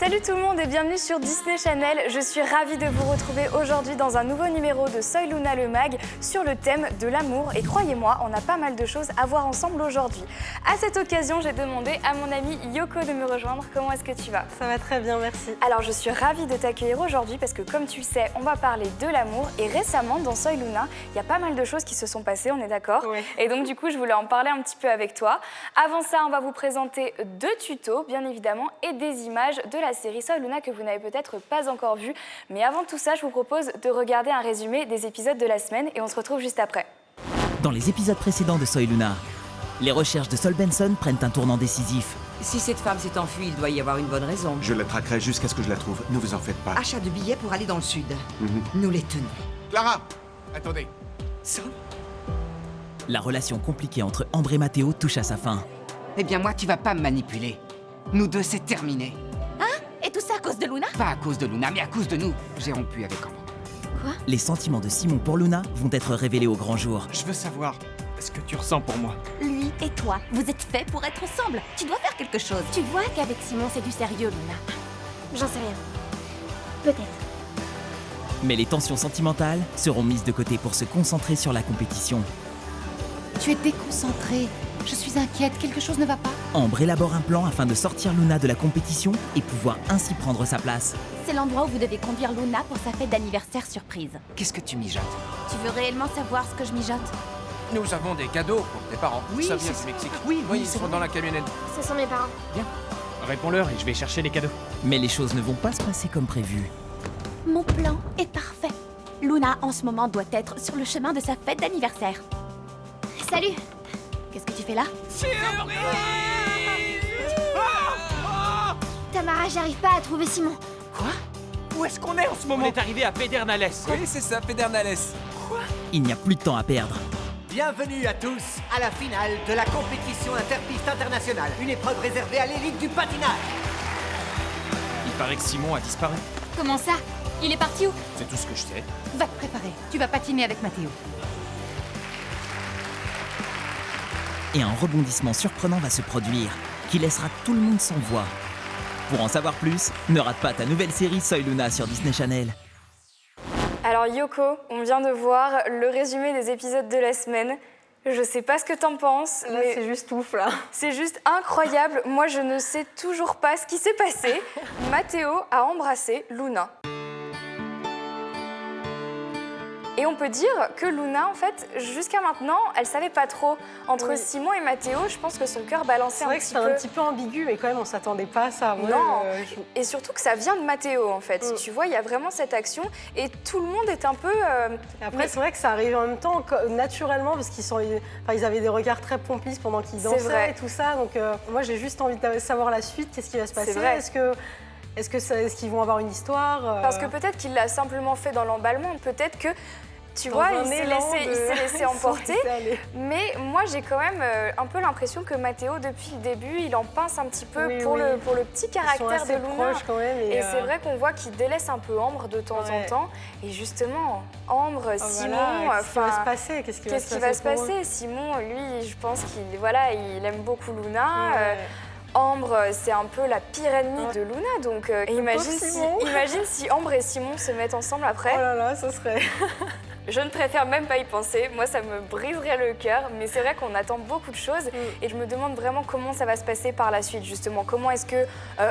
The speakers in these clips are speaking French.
Salut tout le monde et bienvenue sur Disney Channel. Je suis ravie de vous retrouver aujourd'hui dans un nouveau numéro de Soy Luna le Mag sur le thème de l'amour. Et croyez-moi, on a pas mal de choses à voir ensemble aujourd'hui. À cette occasion, j'ai demandé à mon amie Yoko de me rejoindre. Comment est-ce que tu vas? Ça va très bien, merci. Alors je suis ravie de t'accueillir aujourd'hui parce que comme tu le sais, on va parler de l'amour. Et récemment, dans Soy Luna, il y a pas mal de choses qui se sont passées, on est d'accord? Oui. Et donc du coup, je voulais en parler un petit peu avec toi. Avant ça, on va vous présenter 2 tutos, bien évidemment, et des images de la série Soy Luna que vous n'avez peut-être pas encore vue. Mais avant tout ça, je vous propose de regarder un résumé des épisodes de la semaine et on se retrouve juste après. Dans les épisodes précédents de Soy Luna, les recherches de Sol Benson prennent un tournant décisif. Si cette femme s'est enfuie, il doit y avoir une bonne raison. Je la traquerai jusqu'à ce que je la trouve, ne vous en faites pas. Achat de billets pour aller dans le sud. Nous les tenons. Clara, attendez. Sol? La relation compliquée entre Ambre et Matteo touche à sa fin. Eh bien moi, tu vas pas me manipuler. Nous deux, c'est terminé. Et tout ça à cause de Luna? Pas à cause de Luna, mais à cause de nous. J'ai rompu avec Ambre. Les sentiments de Simon pour Luna vont être révélés au grand jour. Je veux savoir ce que tu ressens pour moi. Lui et toi, vous êtes faits pour être ensemble. Tu dois faire quelque chose. Tu vois qu'avec Simon, c'est du sérieux, Luna. J'en sais rien. Peut-être. Mais les tensions sentimentales seront mises de côté pour se concentrer sur la compétition. Tu es déconcentrée. Je suis inquiète, quelque chose ne va pas. Ambre élabore un plan afin de sortir Luna de la compétition et pouvoir ainsi prendre sa place. C'est l'endroit où vous devez conduire Luna pour sa fête d'anniversaire surprise. Qu'est-ce que tu mijotes? Tu veux réellement savoir ce que je mijote? Nous avons des cadeaux pour tes parents. Oui, Ça vient c'est du Mexique. Oui, ils sont dans la camionnette. Ce sont mes parents. Réponds-leur et je vais chercher les cadeaux. Mais les choses ne vont pas se passer comme prévu. Mon plan est parfait. Luna, en ce moment, doit être sur le chemin de sa fête d'anniversaire. Salut! Qu'est-ce que tu fais là? Tamara, j'arrive pas à trouver Simon. Où est-ce qu'on est en ce moment? On est arrivé à Pedernales. Oui, c'est ça, Pedernales. Il n'y a plus de temps à perdre. Bienvenue à tous à la finale de la compétition interpiste internationale, une épreuve réservée à l'élite du patinage. Il paraît que Simon a disparu. Comment ça? Il est parti où? C'est tout ce que je sais. Va te préparer, tu vas patiner avec Matteo. Et un rebondissement surprenant va se produire, qui laissera tout le monde sans voix. Pour en savoir plus, ne rate pas ta nouvelle série Soy Luna sur Disney Channel. Alors Yoko, on vient de voir le résumé des épisodes de la semaine. Je sais pas ce que t'en penses, Là, mais c'est juste ouf, là. c'est juste incroyable. Moi, je ne sais toujours pas ce qui s'est passé. Matteo a embrassé Luna. Et on peut dire que Luna, en fait, jusqu'à maintenant, elle savait pas trop. Entre Oui. Simon et Matteo, je pense que son cœur balançait C'est un vrai que petit c'était peu. un petit peu ambigu, mais quand même, on s'attendait pas à ça. Moi, Non, je- et surtout que ça vient de Matteo, en fait. Tu vois, il y a vraiment cette action et tout le monde est un peu... Et après, c'est vrai que ça arrive en même temps, naturellement, parce ils avaient des regards très complices pendant qu'ils C'est dansaient vrai. et tout ça. Donc, moi, j'ai juste envie de savoir la suite, qu'est-ce qui va se passer. vrai. Est-ce qu'ils vont avoir une histoire Parce que peut-être qu'il l'a simplement fait dans l'emballement, peut-être que, tu vois, il s'est laissé emporter. Mais moi, j'ai quand même un peu l'impression que Matteo, depuis le début, il en pince un petit peu Oui, pour, oui. Le petit caractère de Luna. proches quand même. Et c'est vrai qu'on voit qu'il délaisse un peu Ambre de temps en temps. Et justement, Ambre, Simon, qu'est-ce qui va se passer? qu'est-ce qui va se pour eux? passer? Simon, lui, je pense qu'il aime beaucoup Luna. Ouais. Ambre, c'est un peu la pire ennemie de Luna, donc imagine si Ambre et Simon se mettent ensemble après. Oh là là, ça serait... Je ne préfère même pas y penser, moi ça me briserait le cœur, mais c'est vrai qu'on attend beaucoup de choses et je me demande vraiment comment ça va se passer par la suite justement. Comment est-ce que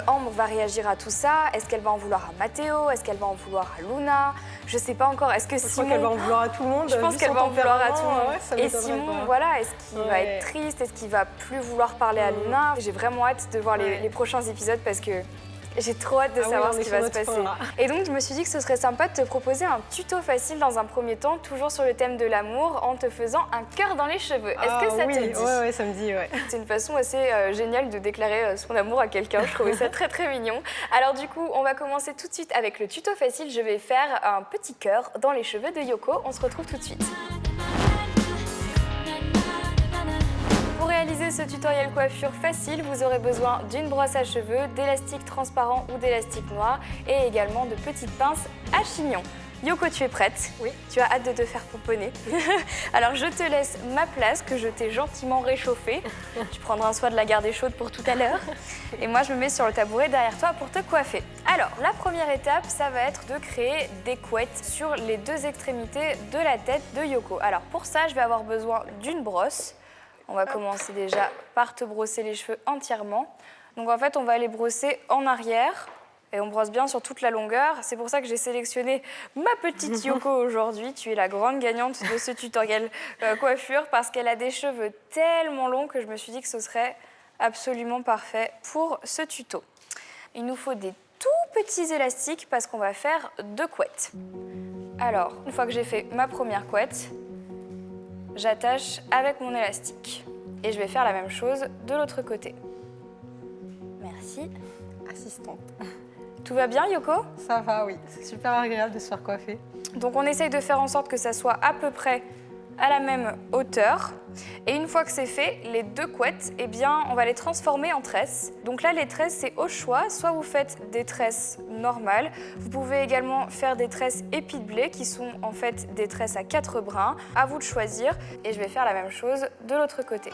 Ambre va réagir à tout ça? Est-ce qu'elle va en vouloir à Matteo? Est-ce qu'elle va en vouloir à Luna? Je sais pas encore, est-ce que Je crois Simon... qu'elle va en vouloir à tout le monde. Je pense vu qu'elle son va en vouloir à tout le tempérament, monde. ouais, ça Et m'étonnerait Simon, pas. voilà, est-ce qu'il va Ouais. être triste? Est-ce qu'il va plus vouloir parler à Luna? J'ai vraiment hâte de voir les prochains épisodes parce que j'ai trop hâte de savoir ce qui va se passer. Et donc, je me suis dit que ce serait sympa de te proposer un tuto facile dans un premier temps, toujours sur le thème de l'amour, en te faisant un cœur dans les cheveux. Est-ce que ça te dit? Ouais, ça me dit, ouais. C'est une façon assez géniale de déclarer son amour à quelqu'un. Je trouvais ça très très mignon. Alors du coup, on va commencer tout de suite avec le tuto facile. Je vais faire un petit cœur dans les cheveux de Yoko. On se retrouve tout de suite. Pour réaliser ce tutoriel coiffure facile, vous aurez besoin d'une brosse à cheveux, d'élastiques transparents ou d'élastiques noirs et également de petites pinces à chignon. Yoko, tu es prête? Oui. Tu as hâte de te faire pouponner. Alors je te laisse ma place que je t'ai gentiment réchauffée. Tu prendras soin de la garder chaude pour tout à l'heure. Et moi je me mets sur le tabouret derrière toi pour te coiffer. Alors la première étape, ça va être de créer des couettes sur les deux extrémités de la tête de Yoko. Alors pour ça, je vais avoir besoin d'une brosse. On va commencer déjà par te brosser les cheveux entièrement. Donc en fait, on va les brosser en arrière. Et on brosse bien sur toute la longueur. C'est pour ça que j'ai sélectionné ma petite Yoko aujourd'hui. Tu es la grande gagnante de ce tutoriel coiffure parce qu'elle a des cheveux tellement longs que je me suis dit que ce serait absolument parfait pour ce tuto. Il nous faut des tout petits élastiques parce qu'on va faire 2 couettes. Alors, une fois que j'ai fait ma première couette, j'attache avec mon élastique. Et je vais faire la même chose de l'autre côté. Merci. Assistante. Tout va bien, Yoko? Ça va, oui. C'est super agréable de se faire coiffer. Donc on essaye de faire en sorte que ça soit à peu près à la même hauteur. Et une fois que c'est fait, les 2 couettes, eh bien, on va les transformer en tresses. Donc là, les tresses, c'est au choix. Soit vous faites des tresses normales. Vous pouvez également faire des tresses épis de blé, qui sont en fait des tresses à 4 brins. À vous de choisir. Et je vais faire la même chose de l'autre côté.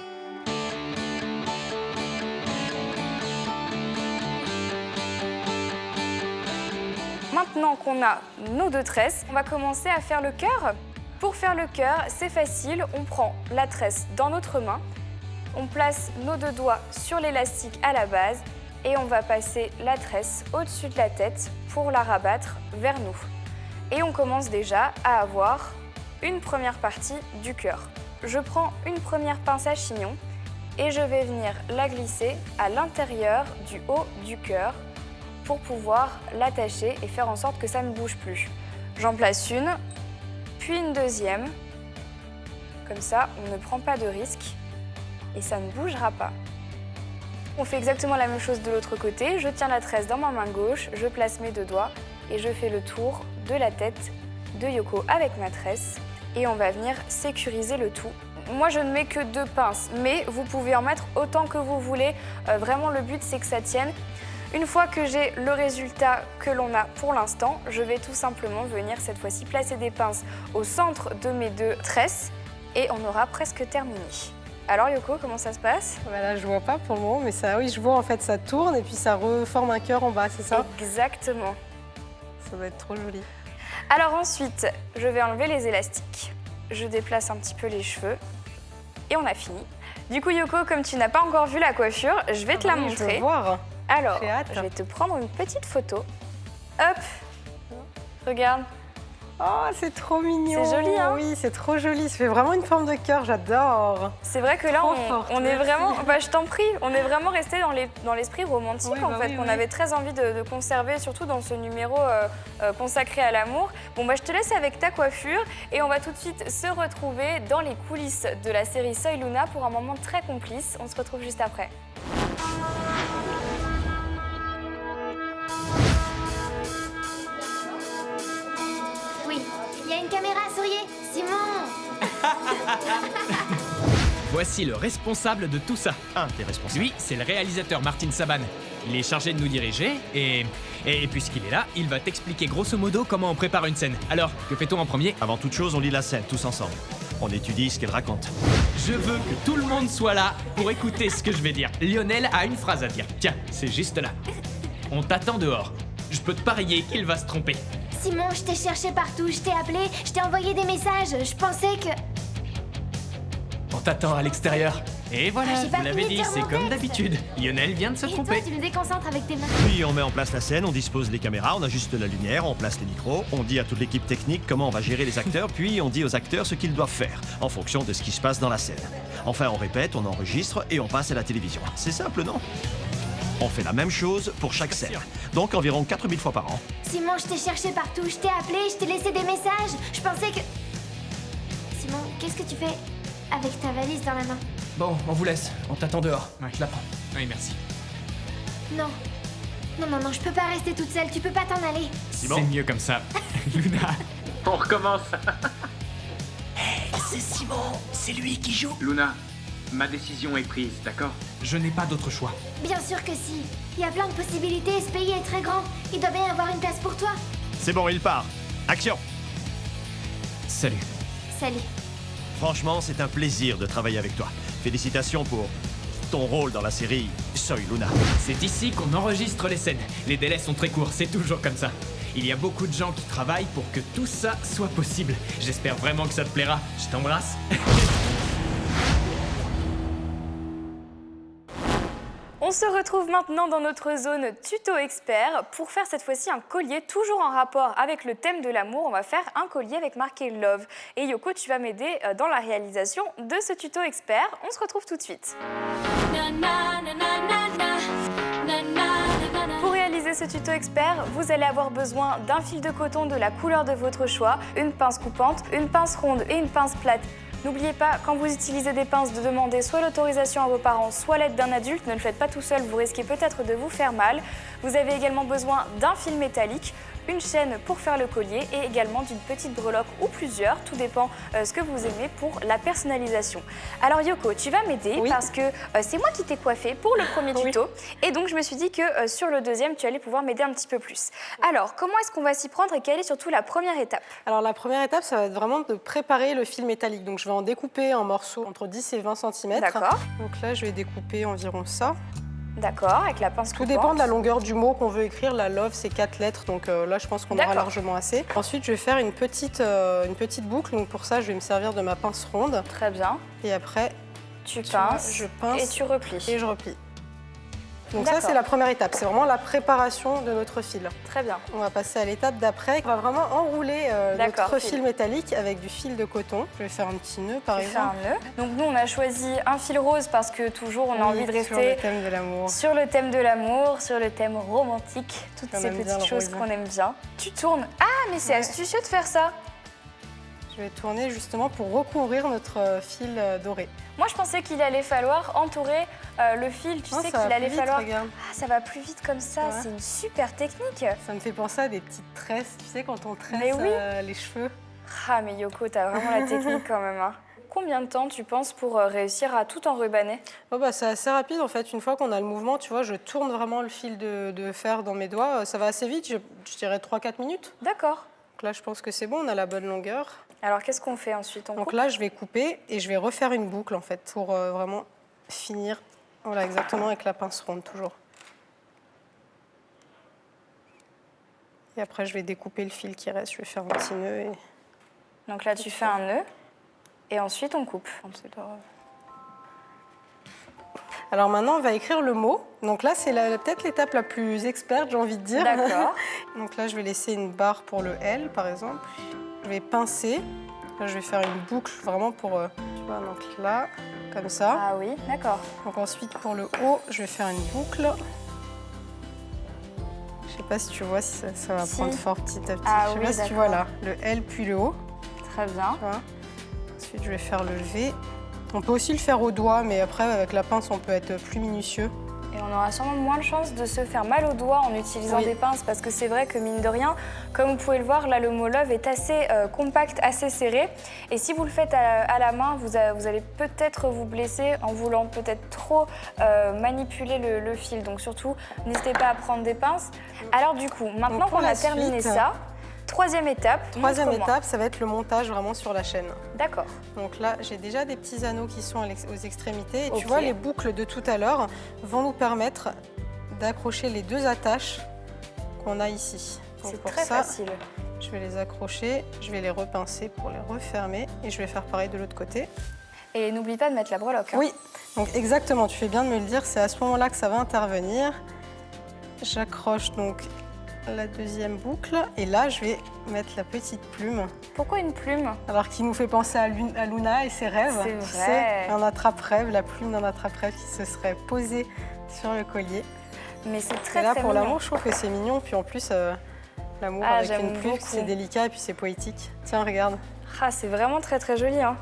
Maintenant qu'on a nos 2 tresses, on va commencer à faire le cœur. Pour faire le cœur, c'est facile, on prend la tresse dans notre main, on place nos 2 doigts sur l'élastique à la base et on va passer la tresse au-dessus de la tête pour la rabattre vers nous. Et on commence déjà à avoir une première partie du cœur. Je prends une première pince à chignon et je vais venir la glisser à l'intérieur du haut du cœur pour pouvoir l'attacher et faire en sorte que ça ne bouge plus. J'en place une, puis une deuxième. Comme ça, on ne prend pas de risque et ça ne bougera pas. On fait exactement la même chose de l'autre côté. Je tiens la tresse dans ma main gauche, je place mes 2 doigts et je fais le tour de la tête de Yoko avec ma tresse et on va venir sécuriser le tout. Moi, je ne mets que 2 pinces, mais vous pouvez en mettre autant que vous voulez. Vraiment, le but, c'est que ça tienne. Une fois que j'ai le résultat que l'on a pour l'instant, je vais tout simplement venir cette fois-ci placer des pinces au centre de mes 2 tresses et on aura presque terminé. Alors Yoko, comment ça se passe? Là, je vois pas pour le moment, mais ça, oui, je vois en fait, ça tourne et puis ça reforme un cœur en bas, c'est ça? Exactement. Ça va être trop joli. Alors ensuite, je vais enlever les élastiques. Je déplace un petit peu les cheveux et on a fini. Du coup Yoko, comme tu n'as pas encore vu la coiffure, je vais te la montrer. Je veux voir. Alors, je vais te prendre une petite photo. Hop! Regarde. Oh, c'est trop mignon. C'est joli, hein? Oui, c'est trop joli. Ça fait vraiment une forme de cœur, j'adore. C'est vrai que là, on est vraiment... Bah, je t'en prie, on est vraiment resté dans l'esprit romantique, oui, en fait, qu'on avait très envie de conserver, surtout dans ce numéro consacré à l'amour. Bon, bah, je te laisse avec ta coiffure et on va tout de suite se retrouver dans les coulisses de la série Soy Luna pour un moment très complice. On se retrouve juste après. Oui, il y a une caméra, souriez. Simon. Voici le responsable de tout ça. T'es responsable. Lui, c'est le réalisateur Martin Saban. Il est chargé de nous diriger et puisqu'il est là, il va t'expliquer grosso modo comment on prépare une scène. Alors, que fait-on en premier? Avant toute chose, on lit la scène, tous ensemble. On étudie ce qu'elle raconte. Je veux que tout le monde soit là pour écouter ce que je vais dire. Lionel a une phrase à dire. Tiens, c'est juste là. On t'attend dehors. Je peux te parier qu'il va se tromper. Simon, je t'ai cherché partout, je t'ai appelé, je t'ai envoyé des messages, je pensais que... On t'attend à l'extérieur. Et voilà, J'ai pas vous l'avez fini de dit, dire c'est mon comme texte. d'habitude. Lionel vient de se Et toi, tromper. tu me déconcentres avec tes mains. Puis on met en place la scène, on dispose les caméras, on ajuste la lumière, on place les micros, on dit à toute l'équipe technique comment on va gérer les acteurs, puis on dit aux acteurs ce qu'ils doivent faire, en fonction de ce qui se passe dans la scène. Enfin, on répète, on enregistre et on passe à la télévision. C'est simple, non? On fait la même chose pour chaque scène. Donc environ 4000 fois par an. Simon, je t'ai cherché partout, je t'ai appelé, je t'ai laissé des messages, je pensais que... Simon, qu'est-ce que tu fais avec ta valise dans la main? Bon, on vous laisse. On t'attend dehors. Ouais, je la prends. Oui, merci. Non. Non, je peux pas rester toute seule, tu peux pas t'en aller. Simon? C'est mieux comme ça. Luna. On recommence. C'est Simon, c'est lui qui joue. Luna, ma décision est prise, d'accord? Je n'ai pas d'autre choix. Bien sûr que si. Il y a plein de possibilités, ce pays est très grand. Il doit bien y avoir une place pour toi. C'est bon, il part. Action! Salut. Salut. Franchement, c'est un plaisir de travailler avec toi. Félicitations pour ton rôle dans la série Soy Luna. C'est ici qu'on enregistre les scènes. Les délais sont très courts, c'est toujours comme ça. Il y a beaucoup de gens qui travaillent pour que tout ça soit possible. J'espère vraiment que ça te plaira. Je t'embrasse. On se retrouve maintenant dans notre zone tuto expert pour faire cette fois-ci un collier toujours en rapport avec le thème de l'amour. On va faire un collier avec marqué Love. Et Yoko, tu vas m'aider dans la réalisation de ce tuto expert. On se retrouve tout de suite. Pour réaliser ce tuto expert, vous allez avoir besoin d'un fil de coton de la couleur de votre choix, une pince coupante, une pince ronde et une pince plate. N'oubliez pas, quand vous utilisez des pinces, de demander soit l'autorisation à vos parents, soit l'aide d'un adulte. Ne le faites pas tout seul, vous risquez peut-être de vous faire mal. Vous avez également besoin d'un fil métallique, une chaîne pour faire le collier et également d'une petite breloque ou plusieurs, tout dépend ce que vous aimez pour la personnalisation. Alors Yoko, tu vas m'aider parce que c'est moi qui t'ai coiffée pour le premier tuto et donc je me suis dit que sur le deuxième, tu allais pouvoir m'aider un petit peu plus. Alors, comment est-ce qu'on va s'y prendre et quelle est surtout la première étape? Alors la première étape, ça va être vraiment de préparer le fil métallique. Donc je vais en découper en morceaux entre 10 et 20 cm. D'accord. Donc là, je vais découper environ ça. D'accord, avec la pince coupante. Tout dépend de la longueur du mot qu'on veut écrire. La love, c'est 4 lettres, donc là, je pense qu'on aura largement assez. Ensuite, je vais faire une petite boucle. Donc pour ça, je vais me servir de ma pince ronde. Très bien. Et après, tu pinces, je pince et tu replies. Et je replie. Donc ça, c'est la première étape. C'est vraiment la préparation de notre fil. Très bien. On va passer à l'étape d'après. On va vraiment enrouler notre fil métallique avec du fil de coton. Je vais faire un petit nœud, par exemple. Un nœud. Donc nous, on a choisi un fil rose parce que toujours, on a envie de rester sur le thème de l'amour. Sur le thème de l'amour, sur le thème romantique, toutes ces petites choses qu'on aime bien. Tu tournes. Ah, mais c'est astucieux de faire ça. Je vais tourner justement pour recouvrir notre fil doré. Moi, je pensais qu'il allait falloir entourer le fil. Tu sais qu'il allait falloir... Regarde. Ah, ça va plus vite comme ça. C'est une super technique. Ça me fait penser à des petites tresses, tu sais, quand on tresse les cheveux. Ah, mais Yoko, t'as vraiment la technique quand même. Hein. Combien de temps tu penses pour réussir à tout enrubanner? C'est assez rapide en fait. Une fois qu'on a le mouvement, tu vois, je tourne vraiment le fil de fer dans mes doigts. Ça va assez vite, je dirais 3-4 minutes. D'accord. Donc là, je pense que c'est bon, on a la bonne longueur. Alors, qu'est-ce qu'on fait ensuite? Donc là, je vais couper et je vais refaire une boucle en fait pour vraiment finir. Voilà, exactement avec la pince ronde toujours. Et après, je vais découper le fil qui reste. Je vais faire un petit nœud. Et... Donc là, tu fais un nœud et ensuite on coupe. Alors maintenant, on va écrire le mot. Donc là, c'est peut-être l'étape la plus experte, j'ai envie de dire. D'accord. Donc là, je vais laisser une barre pour le L, par exemple. Je vais pincer. Là, je vais faire une boucle vraiment pour, tu vois, donc là, comme ça. Ah oui, d'accord. Donc ensuite, pour le O, je vais faire une boucle. Je sais pas si tu vois, si ça va prendre fort petit à petit. Ah, je sais pas si tu vois là, le L puis le O. Très bien. Tu vois. Ensuite, je vais faire le V. On peut aussi le faire au doigt, mais après, avec la pince, on peut être plus minutieux. Et on aura sûrement moins de chances de se faire mal aux doigts en utilisant des pinces, parce que c'est vrai que, mine de rien, comme vous pouvez le voir, là, le mot love est assez compact, assez serré. Et si vous le faites à la main, vous allez peut-être vous blesser en voulant peut-être trop manipuler le fil. Donc surtout, n'hésitez pas à prendre des pinces. Alors du coup, maintenant qu'on a terminé ça, troisième étape, ça va être le montage vraiment sur la chaîne. D'accord. Donc là, j'ai déjà des petits anneaux qui sont aux extrémités. Et tu vois, les boucles de tout à l'heure vont nous permettre d'accrocher les deux attaches qu'on a ici. C'est très facile. Je vais les accrocher, je vais les repincer pour les refermer. Et je vais faire pareil de l'autre côté. Et n'oublie pas de mettre la breloque. Hein. Oui, donc exactement, tu fais bien de me le dire. C'est à ce moment-là que ça va intervenir. J'accroche donc la deuxième boucle et là je vais mettre la petite plume. Pourquoi une plume? Alors qui nous fait penser à Luna et ses rêves. C'est vrai. Un attrape-rêve, la plume d'un attrape-rêve qui se serait posée sur le collier. Mais c'est très là très pour mignon. l'amour, je trouve que c'est mignon. Puis en plus, l'amour avec une plume, c'est délicat et puis c'est poétique. Tiens, regarde. Ah, c'est vraiment très très joli. Hein.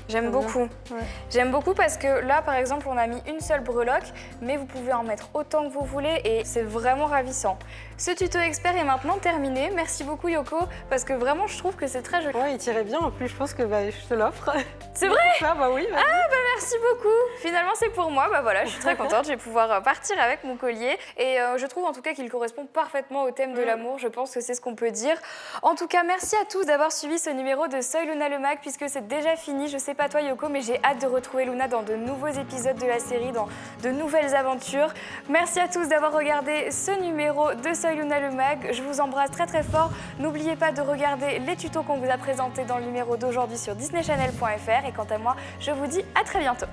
J'aime bien. beaucoup. Ouais. J'aime beaucoup parce que là, par exemple, on a mis une seule breloque, mais vous pouvez en mettre autant que vous voulez et c'est vraiment ravissant. Ce tuto expert est maintenant terminé. Merci beaucoup Yoko, parce que vraiment, je trouve que c'est très joli. Ouais, il tirait bien. En plus, je pense que je te l'offre. C'est vrai? Ah bah oui. Merci beaucoup. Finalement, c'est pour moi. Bah voilà, je suis très contente. Je vais pouvoir partir avec mon collier. Et je trouve en tout cas qu'il correspond parfaitement au thème de l'amour. Je pense que c'est ce qu'on peut dire. En tout cas, merci à tous d'avoir suivi ce numéro de Soy Luna le Mag, puisque c'est déjà fini. Je sais pas toi Yoko, mais j'ai hâte de retrouver Luna dans de nouveaux épisodes de la série, dans de nouvelles aventures. Merci à tous d'avoir regardé ce numéro de Soy Luna le Mag. Je vous embrasse très très fort. N'oubliez pas de regarder les tutos qu'on vous a présentés dans le numéro d'aujourd'hui sur disneychannel.fr. Et quant à moi, je vous dis à très bientôt.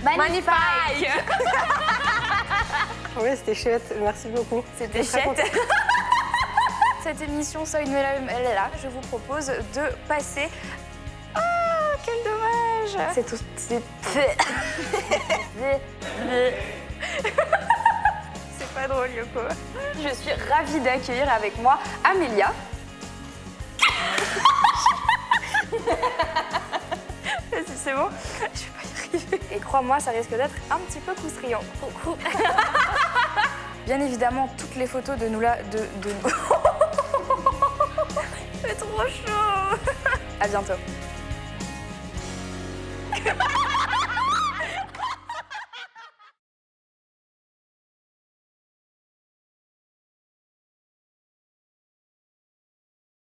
Magnifique. Oui, c'était chouette. Merci beaucoup. C'était Très chouette. contente. Cette émission Soy Luna le Mag, je vous propose de passer... Ah, quel dommage. C'est tout... C'est pas drôle, Yoko. Je suis ravie d'accueillir avec moi Amélia. Vas-y, c'est bon. Je vais pas y arriver. Et crois-moi, ça risque d'être un petit peu coustriant. Bien évidemment, toutes les photos de nous là, de nous. C'est trop chaud. À bientôt.